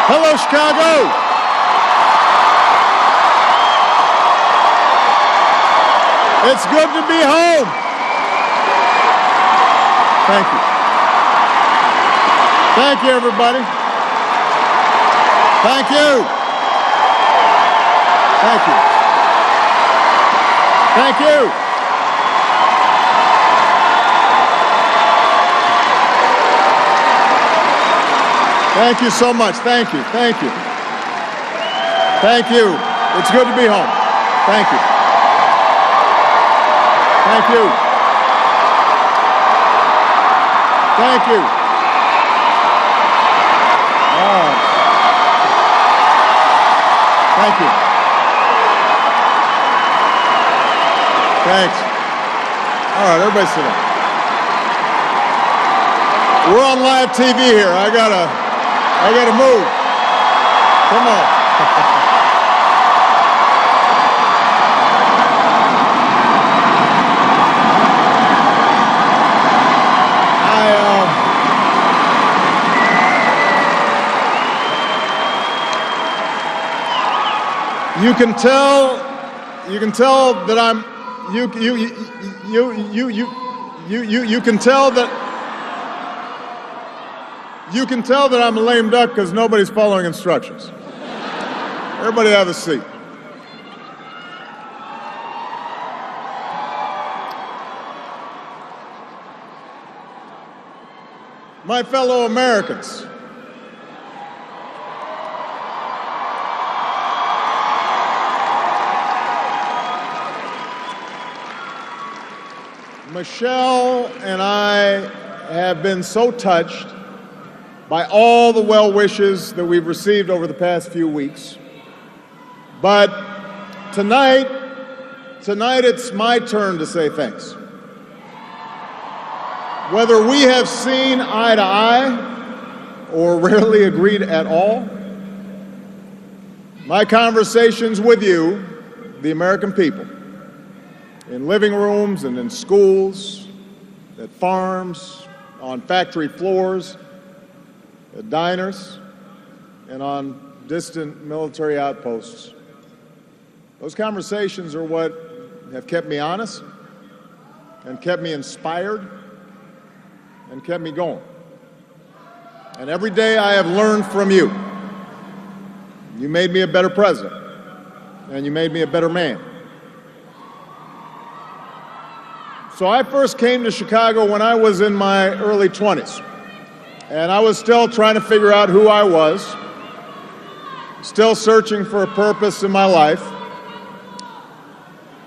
Hello, Chicago. It's good to be home. Thank you. Thank you, everybody. Thank you. Thank you. Thank you. Thank you so much. Thank you. Thank you. Thank you. It's good to be home. Thank you. Thank you. Thank you. Thank you. Thanks. All right, everybody sit down. We're on live TV here. I gotta move. Come on. You can tell that I'm you can tell that I'm a lame duck because nobody's following instructions. Everybody have a seat. My fellow Americans, Michelle and I have been so touched by all the well wishes that we've received over the past few weeks. But tonight it's my turn to say thanks. Whether we have seen eye to eye or rarely agreed at all, my conversations with you, the American people, in living rooms and in schools, at farms, on factory floors, at diners, and on distant military outposts. Those conversations are what have kept me honest and kept me inspired and kept me going. And every day I have learned from you. You made me a better president, and you made me a better man. So I first came to Chicago when I was in my early 20s, and I was still trying to figure out who I was, still searching for a purpose in my life.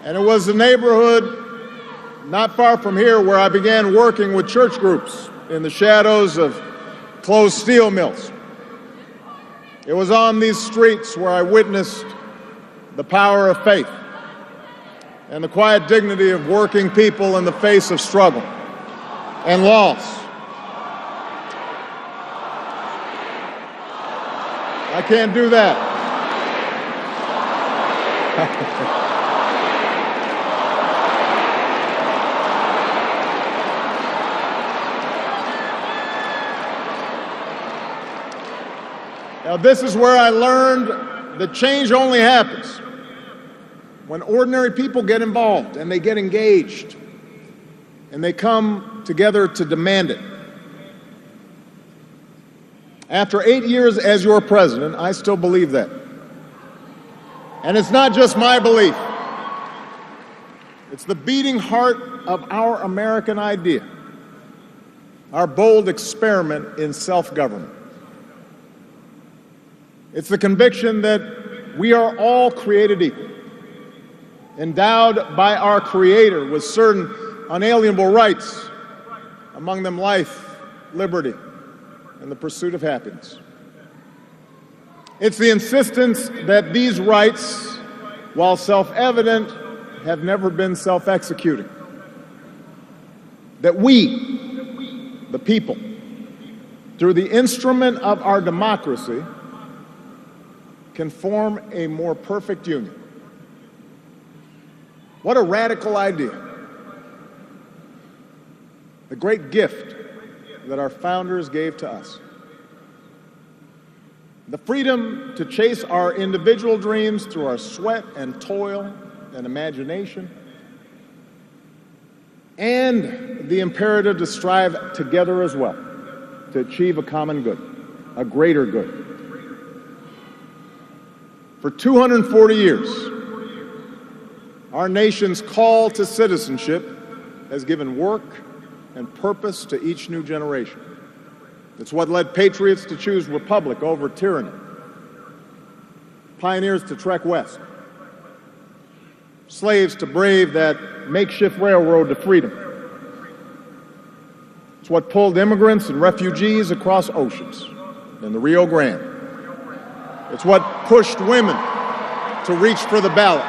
And it was a neighborhood not far from here where I began working with church groups in the shadows of closed steel mills. It was on these streets where I witnessed the power of faith and the quiet dignity of working people in the face of struggle and loss. I can't do that. Now, this is where I learned that change only happens when ordinary people get involved and they get engaged and they come together to demand it. After 8 years as your president, I still believe that. And it's not just my belief. It's the beating heart of our American idea, our bold experiment in self-government. It's the conviction that we are all created equal, endowed by our Creator with certain unalienable rights, among them life, liberty, and the pursuit of happiness. It's the insistence that these rights, while self-evident, have never been self-executing. That we, the people, through the instrument of our democracy, can form a more perfect union. What a radical idea. The great gift that our founders gave to us. The freedom to chase our individual dreams through our sweat and toil and imagination, and the imperative to strive together as well to achieve a common good, a greater good. For 240 years, our nation's call to citizenship has given work and purpose to each new generation. It's what led patriots to choose republic over tyranny, pioneers to trek west, slaves to brave that makeshift railroad to freedom. It's what pulled immigrants and refugees across oceans in the Rio Grande. It's what pushed women to reach for the ballot.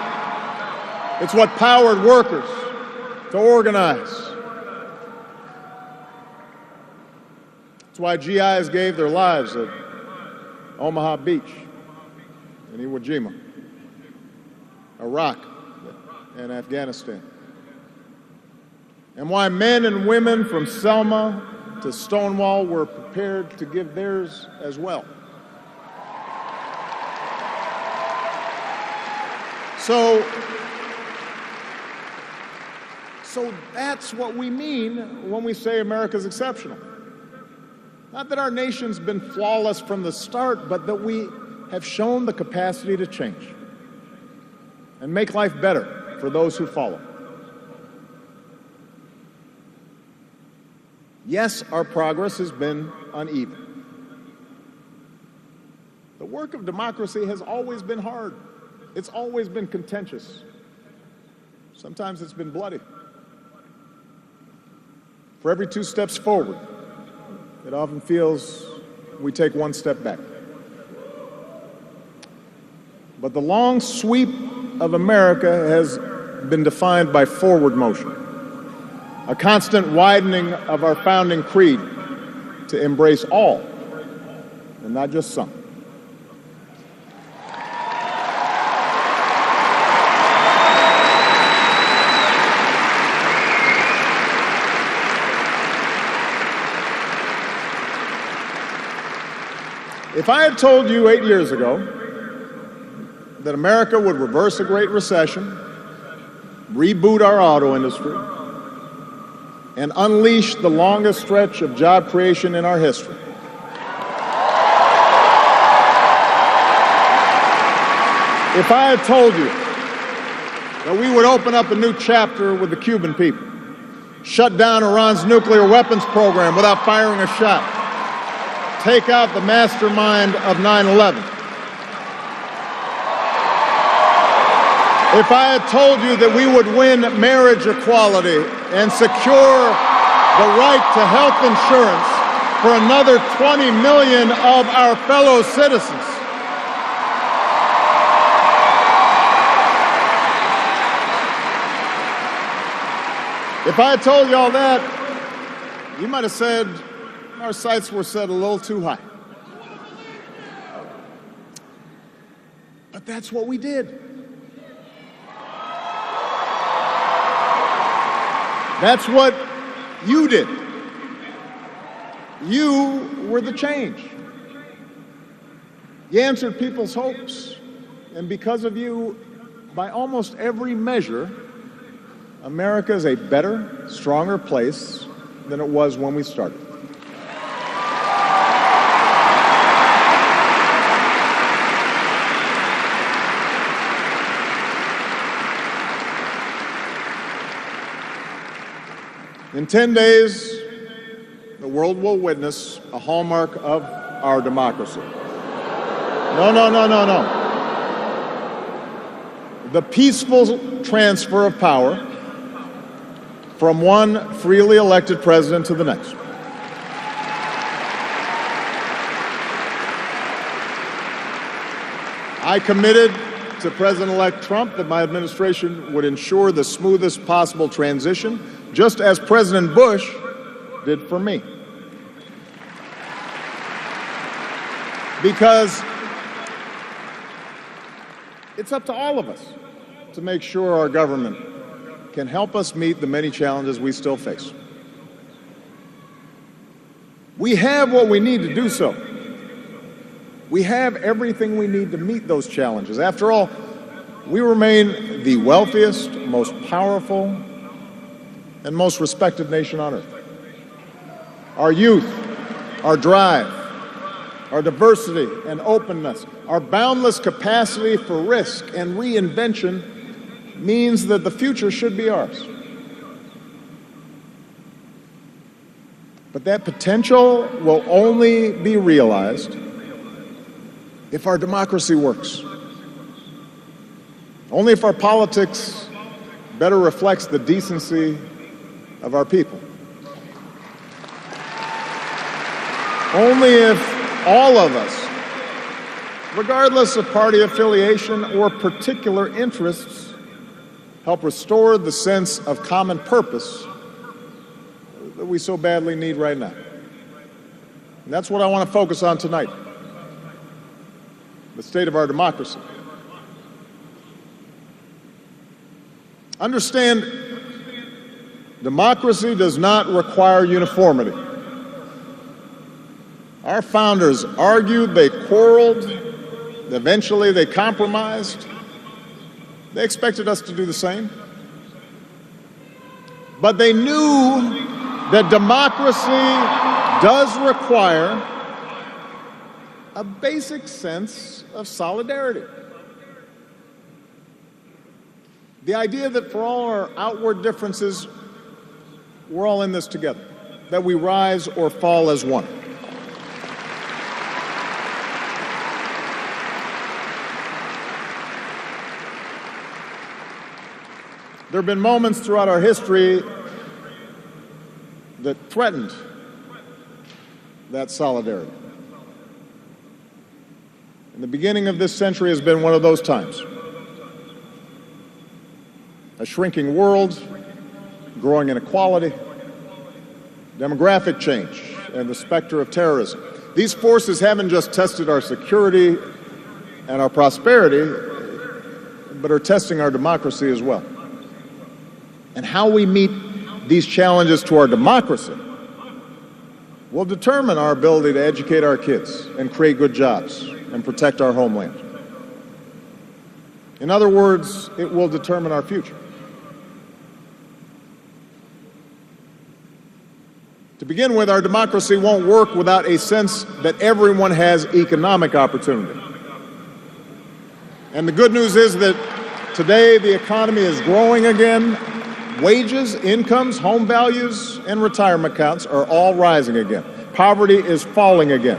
It's what powered workers to organize. It's why GIs gave their lives at Omaha Beach, in Iwo Jima, Iraq, and Afghanistan. And why men and women from Selma to Stonewall were prepared to give theirs as well. So that's what we mean when we say America's exceptional. Not that our nation's been flawless from the start, but that we have shown the capacity to change and make life better for those who follow. Yes, our progress has been uneven. The work of democracy has always been hard. It's always been contentious. Sometimes it's been bloody. For every 2 steps forward, it often feels we take 1 step back. But the long sweep of America has been defined by forward motion, a constant widening of our founding creed to embrace all, and not just some. If I had told you 8 years ago that America would reverse a Great Recession, reboot our auto industry, and unleash the longest stretch of job creation in our history, if I had told you that we would open up a new chapter with the Cuban people, shut down Iran's nuclear weapons program without firing a shot, take out the mastermind of 9/11. If I had told you that we would win marriage equality and secure the right to health insurance for another 20 million of our fellow citizens, if I had told you all that, you might have said, our sights were set a little too high. But that's what we did. That's what you did. You were the change. You answered people's hopes, and because of you, by almost every measure, America is a better, stronger place than it was when we started. In 10 days, the world will witness a hallmark of our democracy. No. The peaceful transfer of power from one freely elected president to the next. I committed to President-elect Trump that my administration would ensure the smoothest possible transition, just as President Bush did for me. Because it's up to all of us to make sure our government can help us meet the many challenges we still face. We have what we need to do so. We have everything we need to meet those challenges. After all, we remain the wealthiest, most powerful, and most respected nation on earth. Our youth, our drive, our diversity and openness, our boundless capacity for risk and reinvention means that the future should be ours. But that potential will only be realized if our democracy works. Only if our politics better reflects the decency of our people. Only if all of us, regardless of party affiliation or particular interests, help restore the sense of common purpose that we so badly need right now. And that's what I want to focus on tonight: the state of our democracy. Understand, democracy does not require uniformity. Our founders argued, they quarreled, eventually they compromised. They expected us to do the same. But they knew that democracy does require a basic sense of solidarity. The idea that for all our outward differences, we're all in this together, that we rise or fall as one. There have been moments throughout our history that threatened that solidarity. And the beginning of this century has been one of those times. A shrinking world, growing inequality, demographic change, and the specter of terrorism. These forces haven't just tested our security and our prosperity, but are testing our democracy as well. And how we meet these challenges to our democracy will determine our ability to educate our kids and create good jobs and protect our homeland. In other words, it will determine our future. To begin with, our democracy won't work without a sense that everyone has economic opportunity. And the good news is that today the economy is growing again. Wages, incomes, home values, and retirement accounts are all rising again. Poverty is falling again.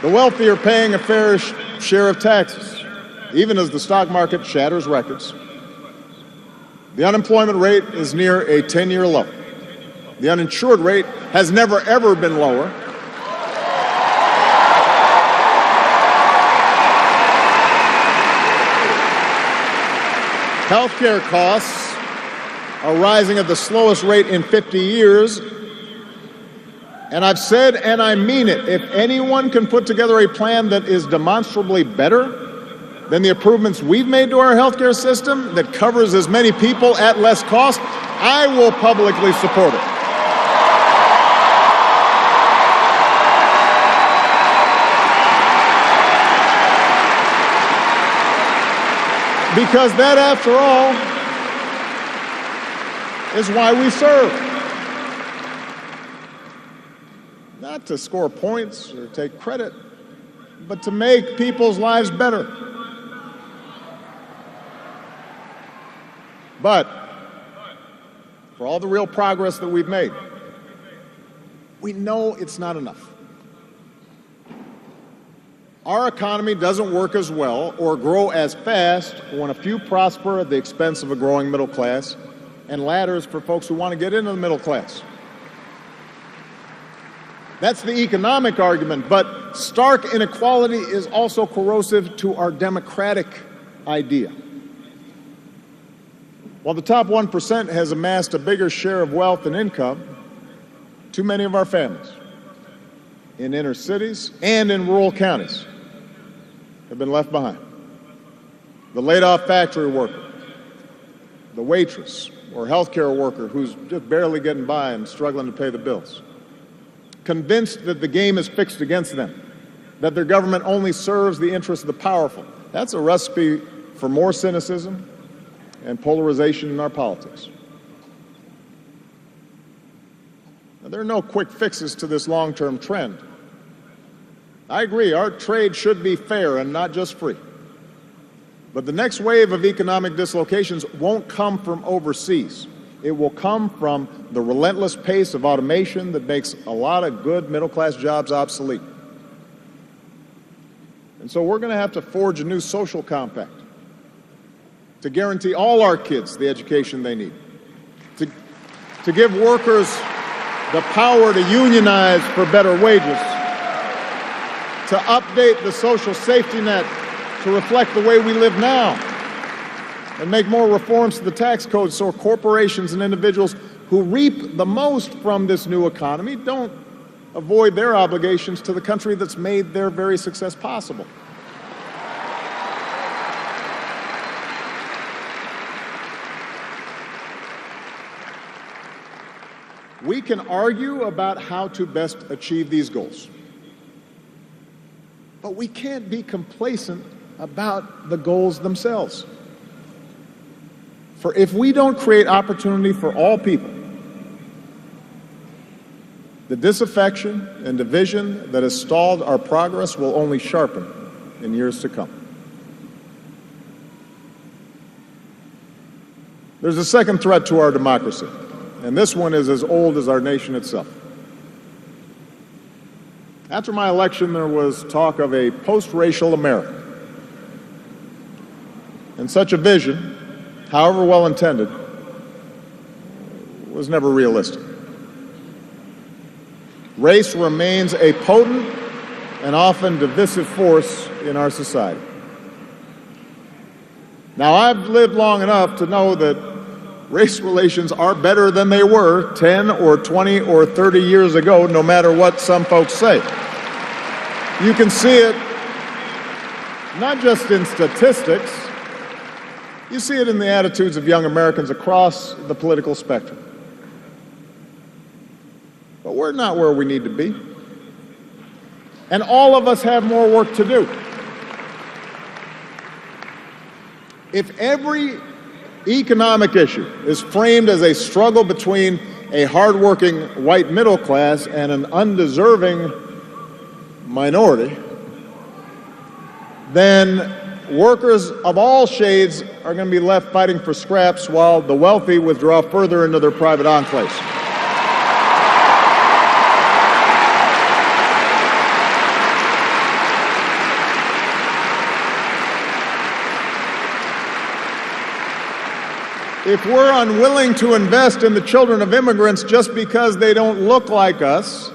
The wealthy are paying a fair share of taxes, even as the stock market shatters records. The unemployment rate is near a 10-year low. The uninsured rate has never, ever been lower. Healthcare costs are rising at the slowest rate in 50 years. And I've said, and I mean it, if anyone can put together a plan that is demonstrably better than the improvements we've made to our healthcare system, that covers as many people at less cost, I will publicly support it. Because that, after all, is why we serve. Not to score points or take credit, but to make people's lives better. But for all the real progress that we've made, we know it's not enough. Our economy doesn't work as well or grow as fast when a few prosper at the expense of a growing middle class and ladders for folks who want to get into the middle class. That's the economic argument, but stark inequality is also corrosive to our democratic idea. While the top 1% has amassed a bigger share of wealth and income, too many of our families in inner cities and in rural counties have been left behind. The laid-off factory worker, the waitress, or healthcare worker who's just barely getting by and struggling to pay the bills, convinced that the game is fixed against them, that their government only serves the interests of the powerful. That's a recipe for more cynicism and polarization in our politics. Now, there are no quick fixes to this long-term trend. I agree, our trade should be fair and not just free. But the next wave of economic dislocations won't come from overseas. It will come from the relentless pace of automation that makes a lot of good middle-class jobs obsolete. And so we're going to have to forge a new social compact to guarantee all our kids the education they need, to give workers the power to unionize for better wages, to update the social safety net to reflect the way we live now, and make more reforms to the tax code so corporations and individuals who reap the most from this new economy don't avoid their obligations to the country that's made their very success possible. We can argue about how to best achieve these goals, but we can't be complacent about the goals themselves. For if we don't create opportunity for all people, the disaffection and division that has stalled our progress will only sharpen in years to come. There's a second threat to our democracy, and this one is as old as our nation itself. After my election, there was talk of a post-racial America. And such a vision, however well intended, was never realistic. Race remains a potent and often divisive force in our society. Now, I've lived long enough to know that race relations are better than they were 10 or 20 or 30 years ago, no matter what some folks say. You can see it not just in statistics, you see it in the attitudes of young Americans across the political spectrum. But we're not where we need to be. And all of us have more work to do. If every economic issue is framed as a struggle between a hardworking white middle class and an undeserving minority, then workers of all shades are going to be left fighting for scraps while the wealthy withdraw further into their private enclaves. If we're unwilling to invest in the children of immigrants just because they don't look like us,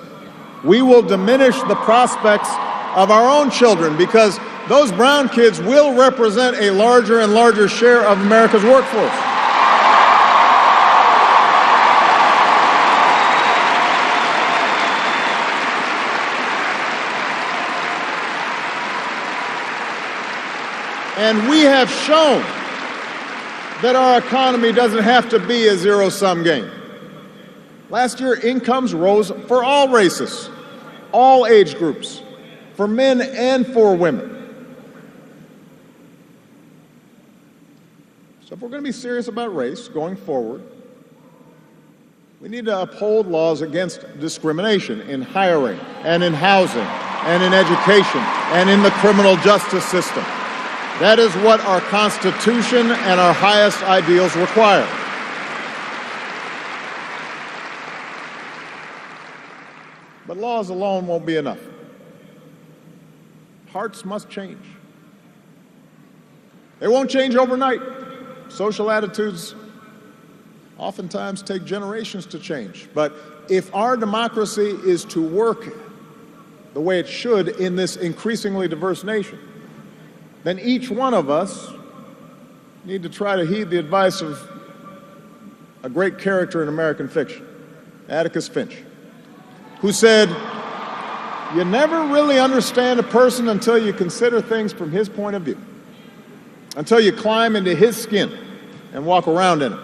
we will diminish the prospects of our own children, because those brown kids will represent a larger and larger share of America's workforce. And we have shown that our economy doesn't have to be a zero-sum game. Last year, incomes rose for all races, all age groups, for men and for women. So if we're going to be serious about race going forward, we need to uphold laws against discrimination in hiring and in housing and in education and in the criminal justice system. That is what our Constitution and our highest ideals require. But laws alone won't be enough. Hearts must change. They won't change overnight. Social attitudes oftentimes take generations to change. But if our democracy is to work the way it should in this increasingly diverse nation, then each one of us need to try to heed the advice of a great character in American fiction, Atticus Finch, who said, "You never really understand a person until you consider things from his point of view, until you climb into his skin and walk around in it.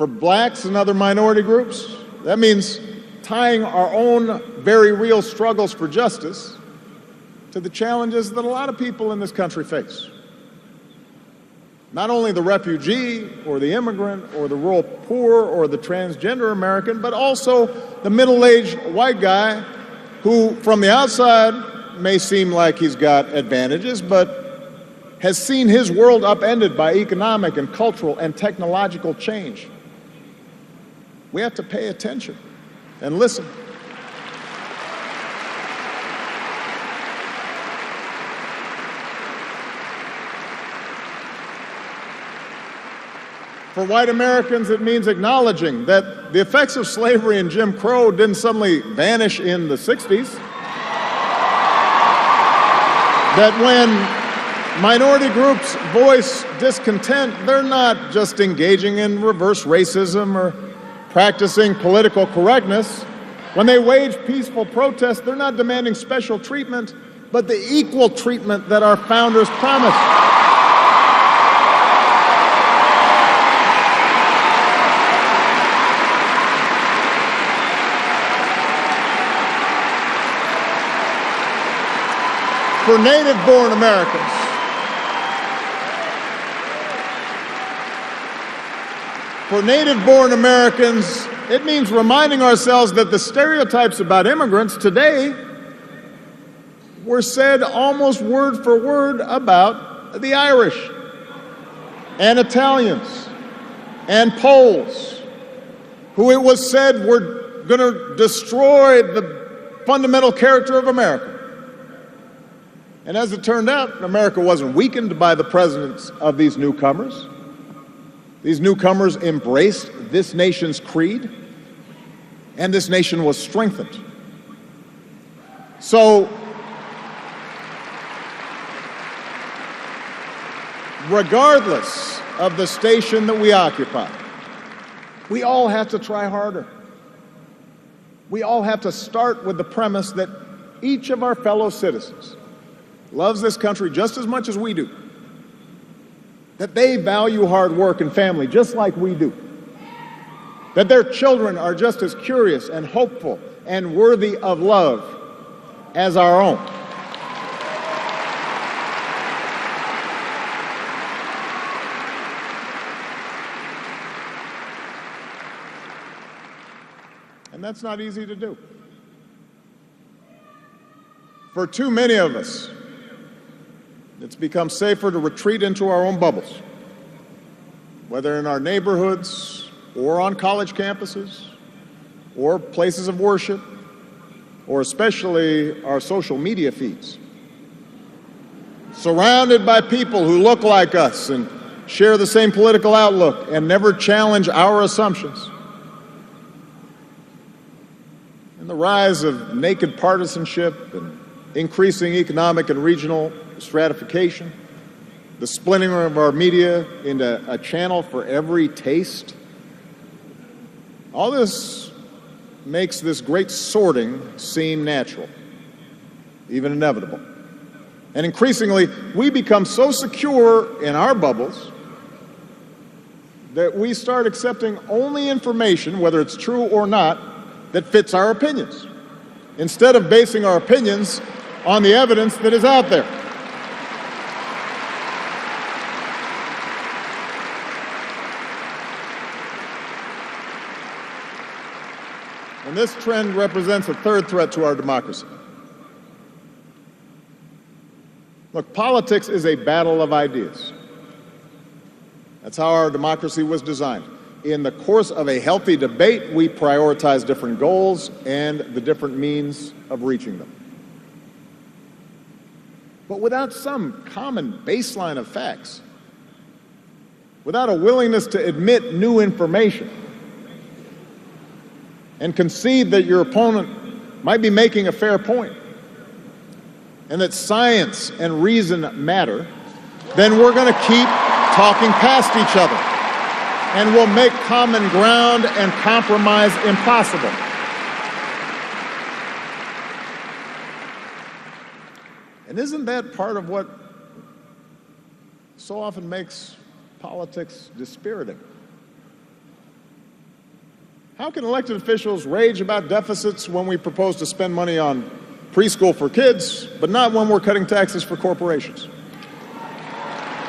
For blacks and other minority groups, that means tying our own very real struggles for justice to the challenges that a lot of people in this country face. Not only the refugee or the immigrant or the rural poor or the transgender American, but also the middle-aged white guy who, from the outside, may seem like he's got advantages, but has seen his world upended by economic and cultural and technological change. We have to pay attention and listen. For white Americans, it means acknowledging that the effects of slavery and Jim Crow didn't suddenly vanish in the 60s. That when minority groups voice discontent, they're not just engaging in reverse racism or practicing political correctness. When they wage peaceful protest, they're not demanding special treatment, but the equal treatment that our founders promised. For native-born Americans, it means reminding ourselves that the stereotypes about immigrants today were said almost word for word about the Irish and Italians and Poles, who it was said were going to destroy the fundamental character of America. And as it turned out, America wasn't weakened by the presence of these newcomers. These newcomers embraced this nation's creed, and this nation was strengthened. So, regardless of the station that we occupy, we all have to try harder. We all have to start with the premise that each of our fellow citizens loves this country just as much as we do, that they value hard work and family just like we do, that their children are just as curious and hopeful and worthy of love as our own. And that's not easy to do. For too many of us, it's become safer to retreat into our own bubbles, whether in our neighborhoods or on college campuses or places of worship, or especially our social media feeds. Surrounded by people who look like us and share the same political outlook and never challenge our assumptions. And the rise of naked partisanship and increasing economic and regional stratification, the splintering of our media into a channel for every taste. All this makes this great sorting seem natural, even inevitable. And increasingly, we become so secure in our bubbles that we start accepting only information, whether it's true or not, that fits our opinions, instead of basing our opinions on the evidence that is out there. And this trend represents a third threat to our democracy. Look, politics is a battle of ideas. That's how our democracy was designed. In the course of a healthy debate, we prioritize different goals and the different means of reaching them. But without some common baseline of facts, without a willingness to admit new information and concede that your opponent might be making a fair point and that science and reason matter, then we're going to keep talking past each other and we'll make common ground and compromise impossible. And isn't that part of what so often makes politics dispiriting? How can elected officials rage about deficits when we propose to spend money on preschool for kids, but not when we're cutting taxes for corporations?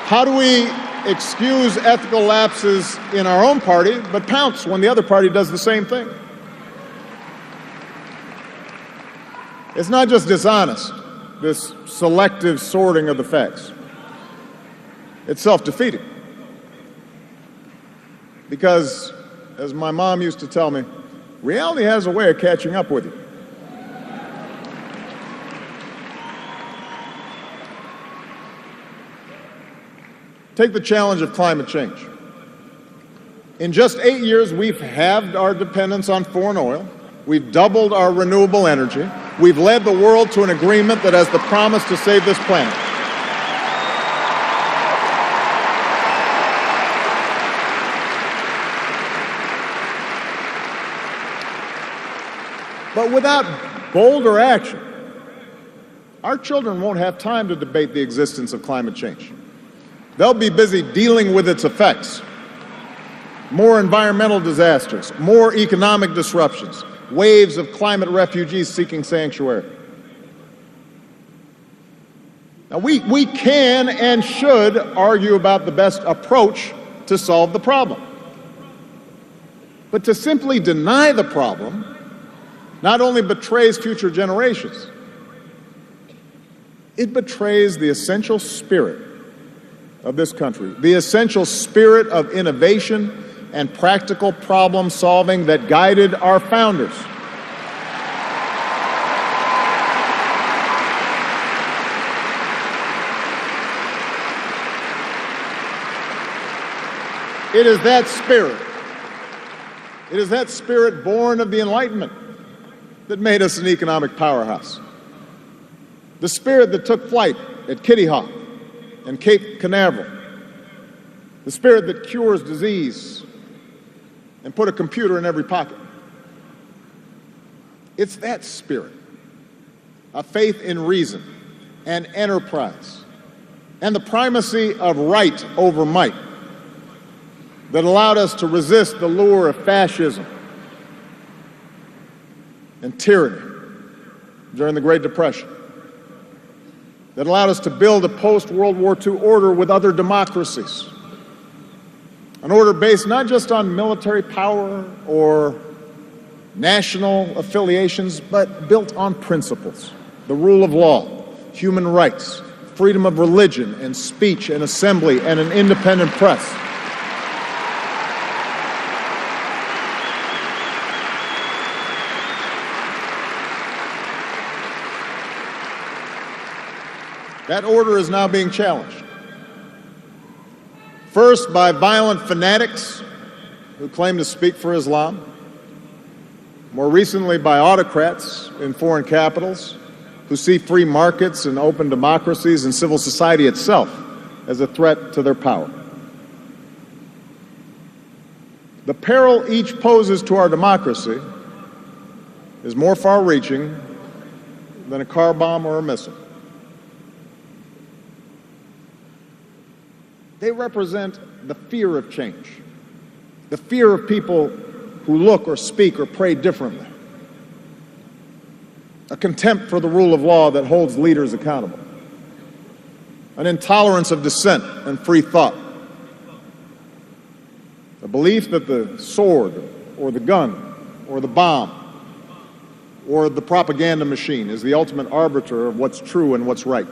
How do we excuse ethical lapses in our own party, but pounce when the other party does the same thing? It's not just dishonest, this selective sorting of the facts. It's self-defeating. Because, as my mom used to tell me, reality has a way of catching up with you. Take the challenge of climate change. In just 8 years, we've halved our dependence on foreign oil. We've doubled our renewable energy. We've led the world to an agreement that has the promise to save this planet. But without bolder action, our children won't have time to debate the existence of climate change. They'll be busy dealing with its effects. More environmental disasters, more economic disruptions, waves of climate refugees seeking sanctuary. Now, we can and should argue about the best approach to solve the problem. But to simply deny the problem not only betrays future generations, it betrays the essential spirit of this country, the essential spirit of innovation and practical problem solving that guided our founders. It is that spirit born of the Enlightenment that made us an economic powerhouse. The spirit that took flight at Kitty Hawk and Cape Canaveral. The spirit that cures disease and put a computer in every pocket. It's that spirit, a faith in reason and enterprise, and the primacy of right over might that allowed us to resist the lure of fascism and tyranny during the Great Depression, that allowed us to build a post-World War II order with other democracies, an order based not just on military power or national affiliations, but built on principles: the rule of law, human rights, freedom of religion and speech and assembly, and an independent press. That order is now being challenged. First, by violent fanatics who claim to speak for Islam. More recently, by autocrats in foreign capitals who see free markets and open democracies and civil society itself as a threat to their power. The peril each poses to our democracy is more far-reaching than a car bomb or a missile. They represent the fear of change, the fear of people who look or speak or pray differently, a contempt for the rule of law that holds leaders accountable, an intolerance of dissent and free thought, a belief that the sword or the gun or the bomb or the propaganda machine is the ultimate arbiter of what's true and what's right.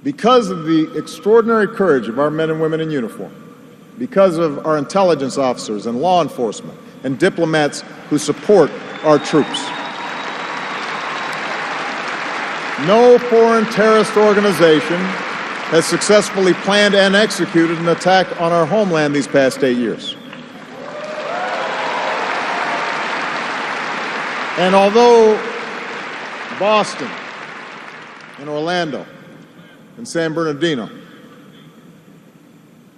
Because of the extraordinary courage of our men and women in uniform, because of our intelligence officers and law enforcement and diplomats who support our troops, no foreign terrorist organization has successfully planned and executed an attack on our homeland these past 8 years. And although Boston and Orlando and San Bernardino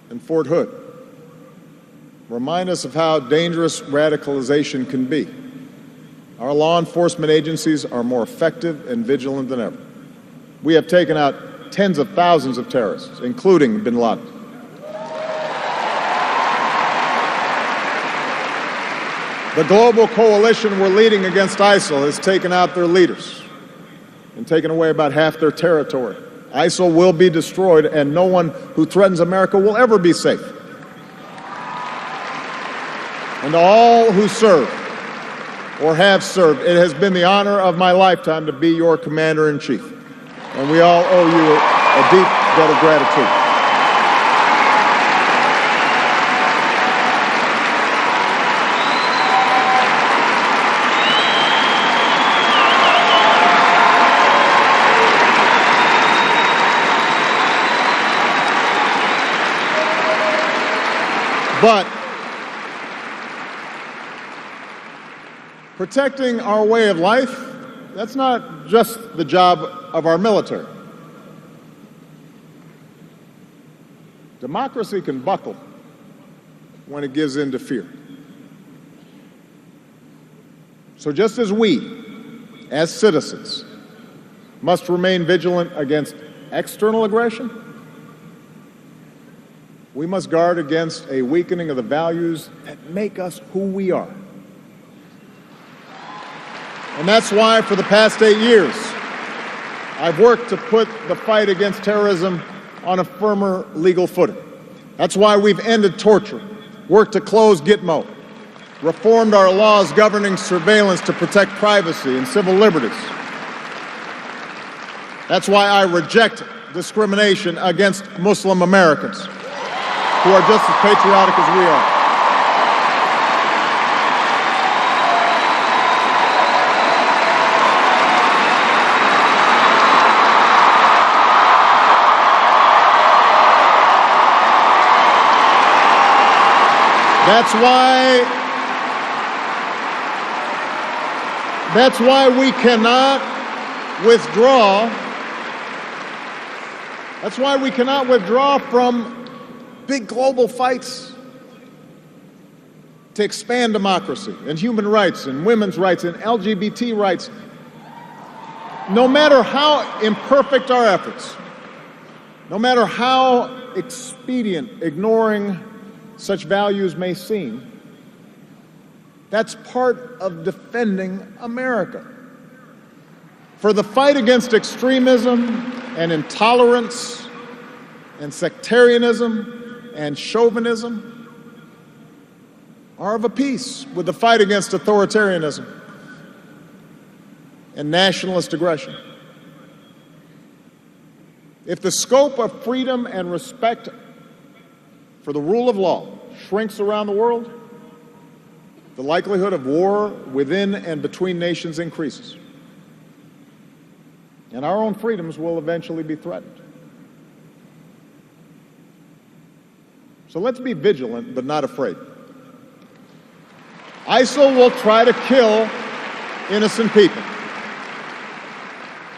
and Fort Hood remind us of how dangerous radicalization can be, our law enforcement agencies are more effective and vigilant than ever. We have taken out tens of thousands of terrorists, including bin Laden. The global coalition we're leading against ISIL has taken out their leaders and taken away about half their territory. ISIL will be destroyed, and no one who threatens America will ever be safe. And to all who serve or have served, it has been the honor of my lifetime to be your commander-in-chief. And we all owe you a deep debt of gratitude. But protecting our way of life, that's not just the job of our military. Democracy can buckle when it gives in to fear. So just as we, as citizens, must remain vigilant against external aggression, we must guard against a weakening of the values that make us who we are. And that's why for the past 8 years, I've worked to put the fight against terrorism on a firmer legal footing. That's why we've ended torture, worked to close Gitmo, reformed our laws governing surveillance to protect privacy and civil liberties. That's why I reject discrimination against Muslim Americans, who are just as patriotic as we are. That's why we cannot withdraw. That's why we cannot withdraw from big global fights to expand democracy and human rights and women's rights and LGBT rights. No matter how imperfect our efforts, no matter how expedient ignoring such values may seem, that's part of defending America. For the fight against extremism and intolerance and sectarianism and chauvinism are of a piece with the fight against authoritarianism and nationalist aggression. If the scope of freedom and respect for the rule of law shrinks around the world, the likelihood of war within and between nations increases, and our own freedoms will eventually be threatened. So let's be vigilant, but not afraid. ISIL will try to kill innocent people,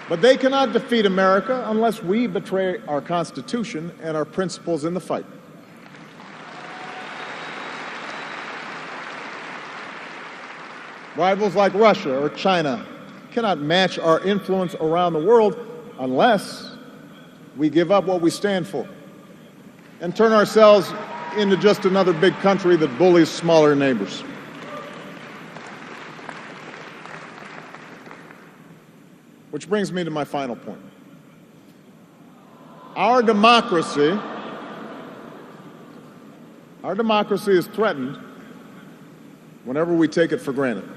but they cannot defeat America unless we betray our Constitution and our principles in the fight. Rivals like Russia or China cannot match our influence around the world unless we give up what we stand for and turn ourselves into just another big country that bullies smaller neighbors. Which brings me to my final point. Our democracy is threatened whenever we take it for granted.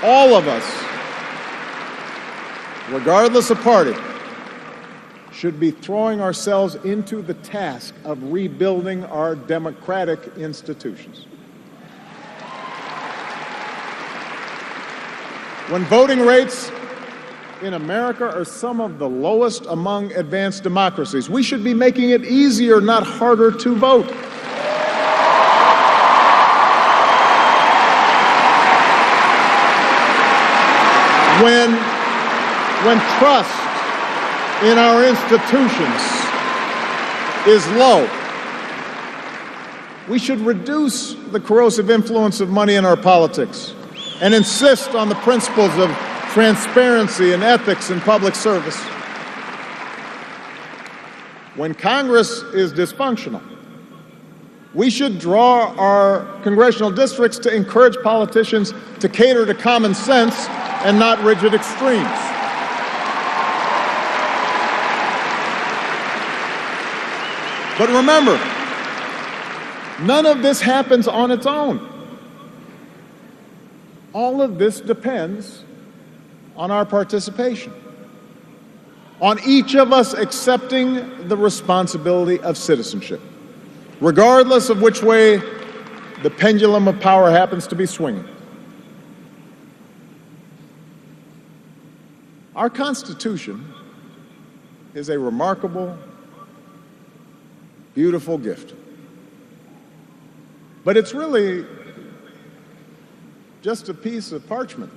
All of us, regardless of party, should be throwing ourselves into the task of rebuilding our democratic institutions. When voting rates in America are some of the lowest among advanced democracies, we should be making it easier, not harder, to vote. When trust in our institutions is low, we should reduce the corrosive influence of money in our politics and insist on the principles of transparency and ethics in public service. When Congress is dysfunctional, We should draw our congressional districts to encourage politicians to cater to common sense and not rigid extremes. But remember, none of this happens on its own. All of this depends on our participation, on each of us accepting the responsibility of citizenship, regardless of which way the pendulum of power happens to be swinging. Our Constitution is a remarkable, beautiful gift. But it's really just a piece of parchment.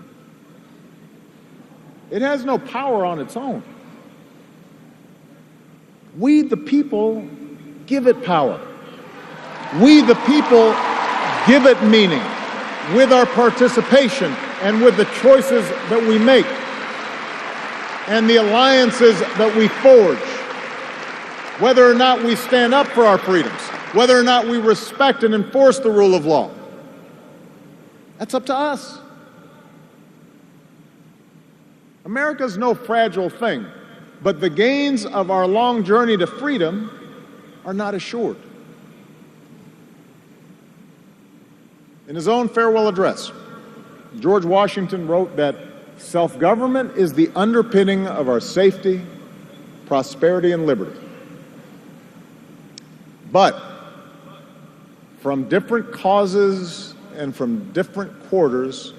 It has no power on its own. We, the people, give it power. We, the people, give it meaning with our participation and with the choices that we make and the alliances that we forge. Whether or not we stand up for our freedoms, whether or not we respect and enforce the rule of law, that's up to us. America's no fragile thing, but the gains of our long journey to freedom are not assured. In his own farewell address, George Washington wrote that self-government is the underpinning of our safety, prosperity, and liberty. But from different causes and from different quarters,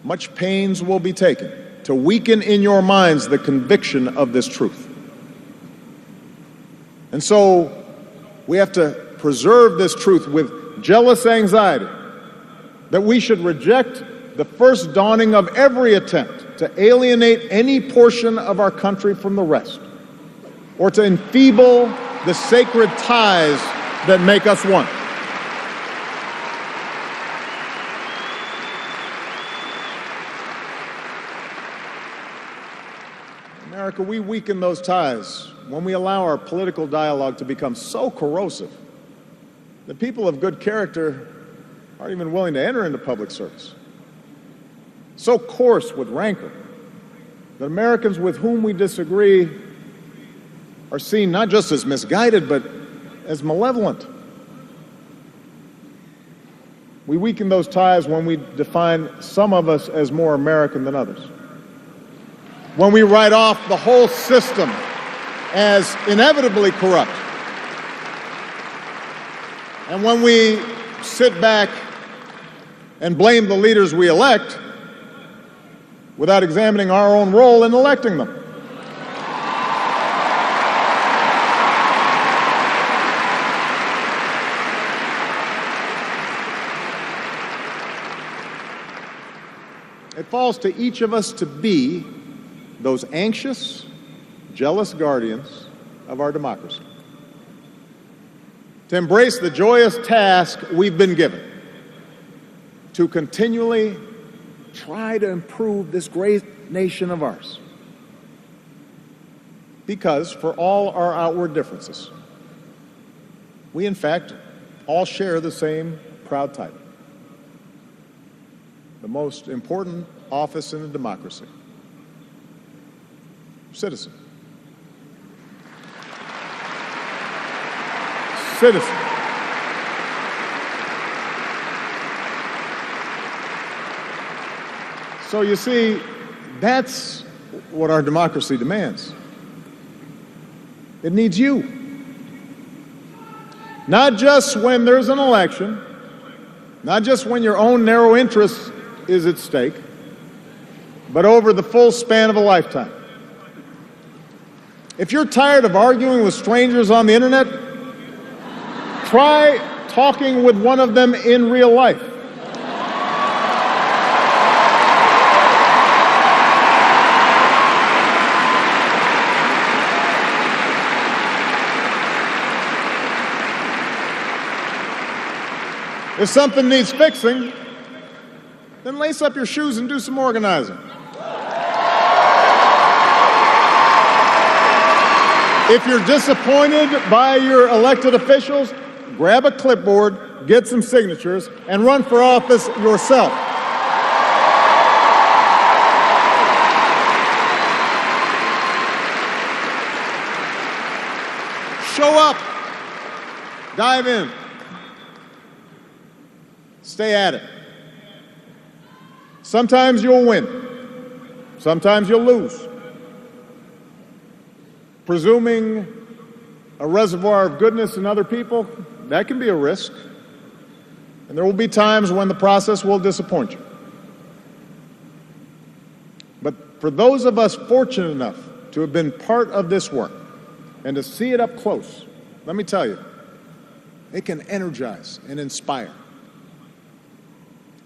much pains will be taken to weaken in your minds the conviction of this truth. And so we have to preserve this truth with jealous anxiety that we should reject the first dawning of every attempt to alienate any portion of our country from the rest, or to enfeeble the sacred ties that make us one. America, we weaken those ties when we allow our political dialogue to become so corrosive that people of good character aren't even willing to enter into public service. So coarse with rancor that Americans with whom we disagree are seen not just as misguided, but as malevolent. We weaken those ties when we define some of us as more American than others, when we write off the whole system as inevitably corrupt, and when we sit back and blame the leaders we elect without examining our own role in electing them. It falls to each of us to be those anxious, jealous guardians of our democracy, to embrace the joyous task we've been given, to continually try to improve this great nation of ours. Because for all our outward differences, we in fact all share the same proud title, the most important office in a democracy: citizen. Citizen. So you see, that's what our democracy demands. It needs you. Not just when there's an election, not just when your own narrow interest is at stake, but over the full span of a lifetime. If you're tired of arguing with strangers on the internet, try talking with one of them in real life. If something needs fixing, then lace up your shoes and do some organizing. If you're disappointed by your elected officials, grab a clipboard, get some signatures, and run for office yourself. Show up. Dive in. Stay at it. Sometimes you'll win. Sometimes you'll lose. Presuming a reservoir of goodness in other people, that can be a risk. And there will be times when the process will disappoint you. But for those of us fortunate enough to have been part of this work and to see it up close, let me tell you, it can energize and inspire.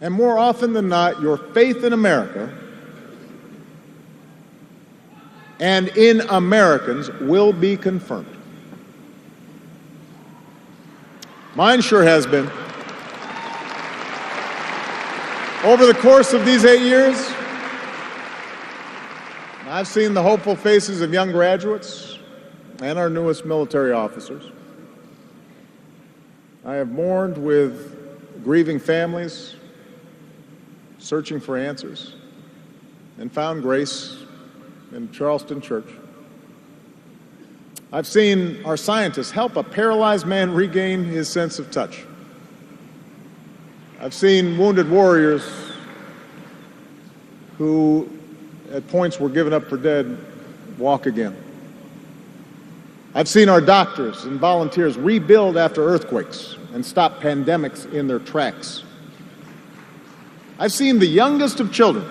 And more often than not, your faith in America and in Americans will be confirmed. Mine sure has been. Over the course of these 8 years, I've seen the hopeful faces of young graduates and our newest military officers. I have mourned with grieving families, searching for answers, and found grace in Charleston Church. I've seen our scientists help a paralyzed man regain his sense of touch. I've seen wounded warriors who at points were given up for dead walk again. I've seen our doctors and volunteers rebuild after earthquakes and stop pandemics in their tracks. I've seen the youngest of children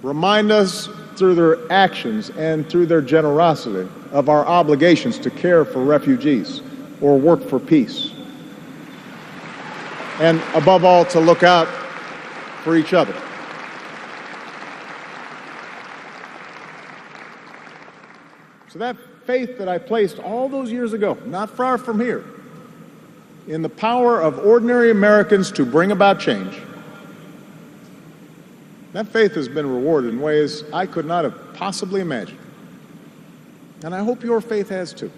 remind us through their actions and through their generosity of our obligations to care for refugees or work for peace. And above all, to look out for each other. So that faith that I placed all those years ago, not far from here, in the power of ordinary Americans to bring about change, that faith has been rewarded in ways I could not have possibly imagined. And I hope your faith has too.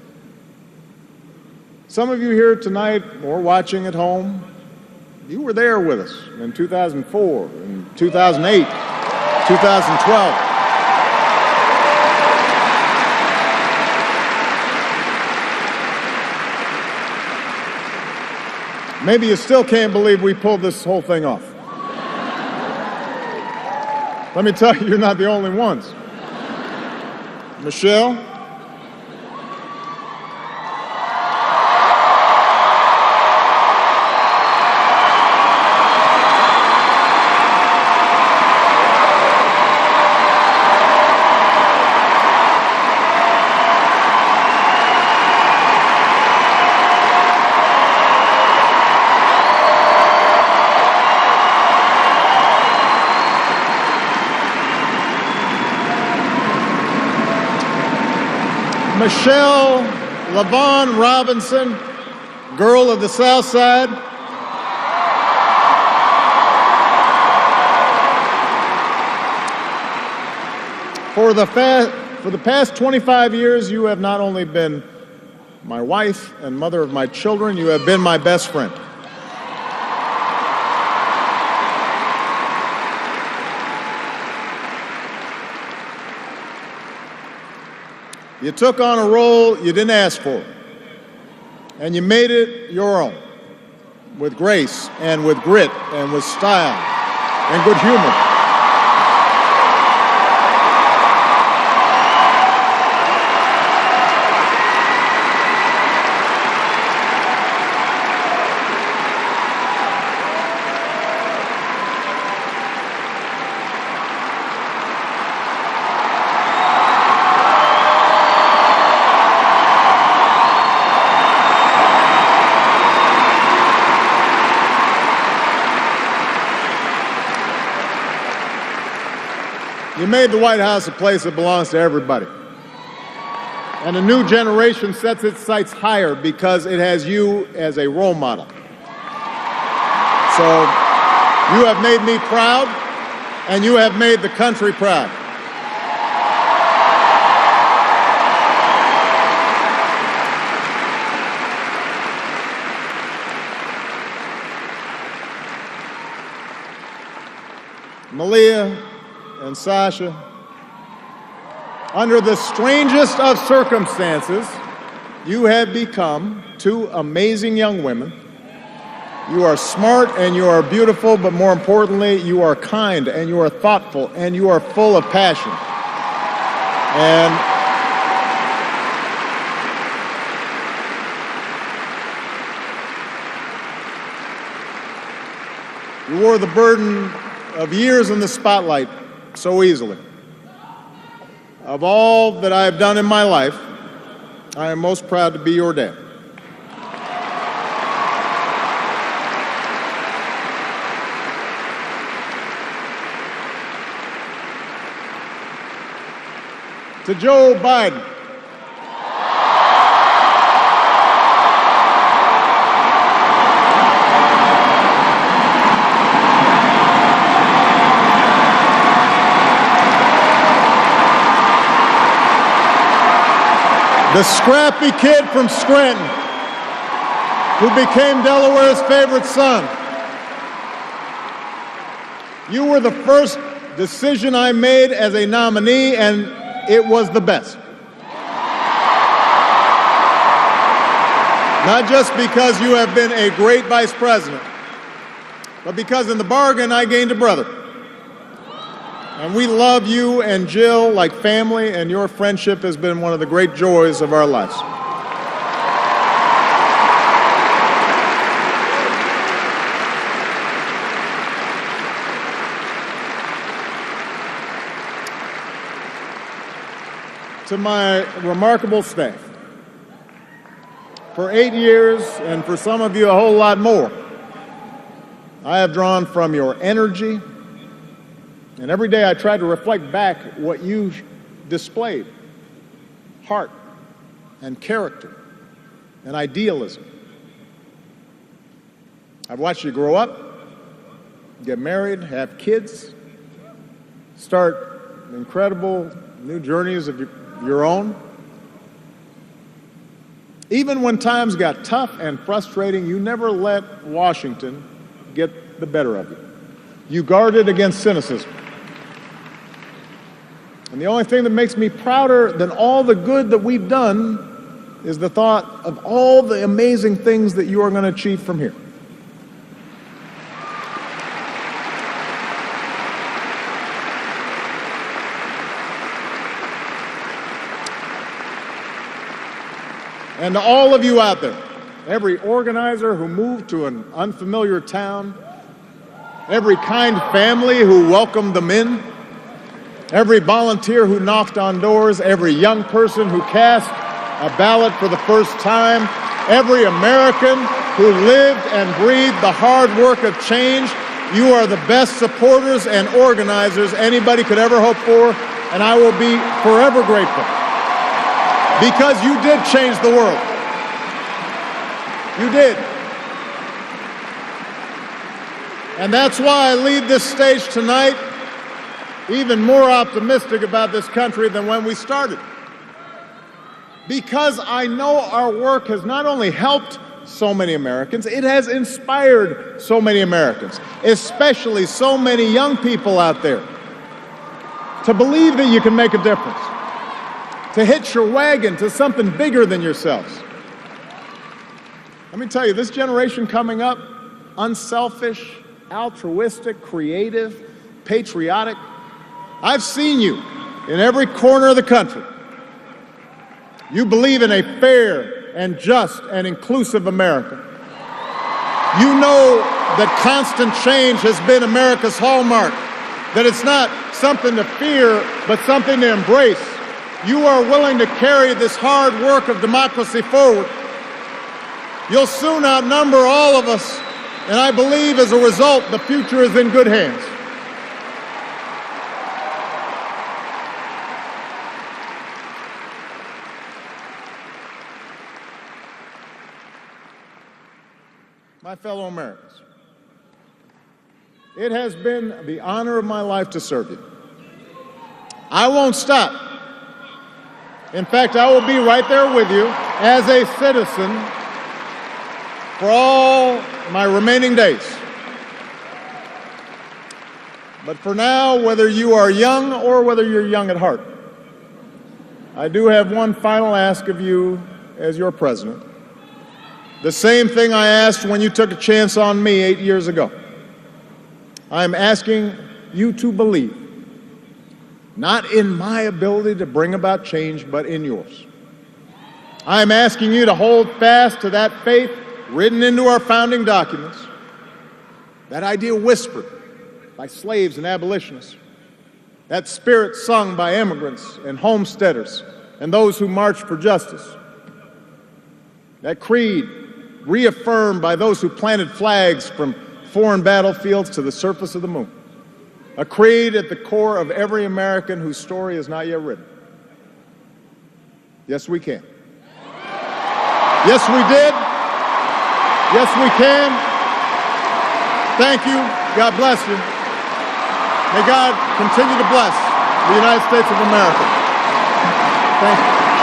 Some of you here tonight or watching at home, you were there with us in 2004, in 2008, 2012. Maybe you still can't believe we pulled this whole thing off. Let me tell you, you're not the only ones. Michelle, Michelle LaVaughn Robinson, girl of the South Side. For the past 25 years, you have not only been my wife and mother of my children, you have been my best friend. You took on a role you didn't ask for, and you made it your own, with grace and with grit and with style and good humor. You made the White House a place that belongs to everybody. And a new generation sets its sights higher because it has you as a role model. So you have made me proud, and you have made the country proud. Malia and Sasha, under the strangest of circumstances, you have become two amazing young women. You are smart and you are beautiful, but more importantly, you are kind and you are thoughtful and you are full of passion. And you wore the burden of years in the spotlight so easily. Of all that I have done in my life, I am most proud to be your dad. To Joe Biden, the scrappy kid from Scranton who became Delaware's favorite son. You were the first decision I made as a nominee, and it was the best. Not just because you have been a great vice president, but because in the bargain I gained a brother. And we love you and Jill like family, and your friendship has been one of the great joys of our lives. To my remarkable staff, for 8 years, and for some of you a whole lot more, I have drawn from your energy. And every day I try to reflect back what you displayed: heart and character and idealism. I've watched you grow up, get married, have kids, start incredible new journeys of your own. Even when times got tough and frustrating, you never let Washington get the better of you. You guarded against cynicism. And the only thing that makes me prouder than all the good that we've done is the thought of all the amazing things that you are going to achieve from here. And to all of you out there, every organizer who moved to an unfamiliar town, every kind family who welcomed them in, every volunteer who knocked on doors, every young person who cast a ballot for the first time, every American who lived and breathed the hard work of change, you are the best supporters and organizers anybody could ever hope for, and I will be forever grateful. Because you did change the world. You did. And that's why I leave this stage tonight even more optimistic about this country than when we started. Because I know our work has not only helped so many Americans, it has inspired so many Americans, especially so many young people out there, to believe that you can make a difference, to hitch your wagon to something bigger than yourselves. Let me tell you, this generation coming up, unselfish, altruistic, creative, patriotic, I've seen you in every corner of the country. You believe in a fair and just and inclusive America. You know that constant change has been America's hallmark, that it's not something to fear, but something to embrace. You are willing to carry this hard work of democracy forward. You'll soon outnumber all of us, and I believe as a result, the future is in good hands. My fellow Americans, it has been the honor of my life to serve you. I won't stop. In fact, I will be right there with you as a citizen for all my remaining days. But for now, whether you are young or whether you're young at heart, I do have one final ask of you as your president. The same thing I asked when you took a chance on me 8 years ago. I'm asking you to believe, not in my ability to bring about change, but in yours. I'm asking you to hold fast to that faith written into our founding documents, that idea whispered by slaves and abolitionists, that spirit sung by immigrants and homesteaders and those who marched for justice, that creed reaffirmed by those who planted flags from foreign battlefields to the surface of the moon, a creed at the core of every American whose story is not yet written. Yes, we can. Yes, we did. Yes, we can. Thank you. God bless you. May God continue to bless the United States of America. Thank you.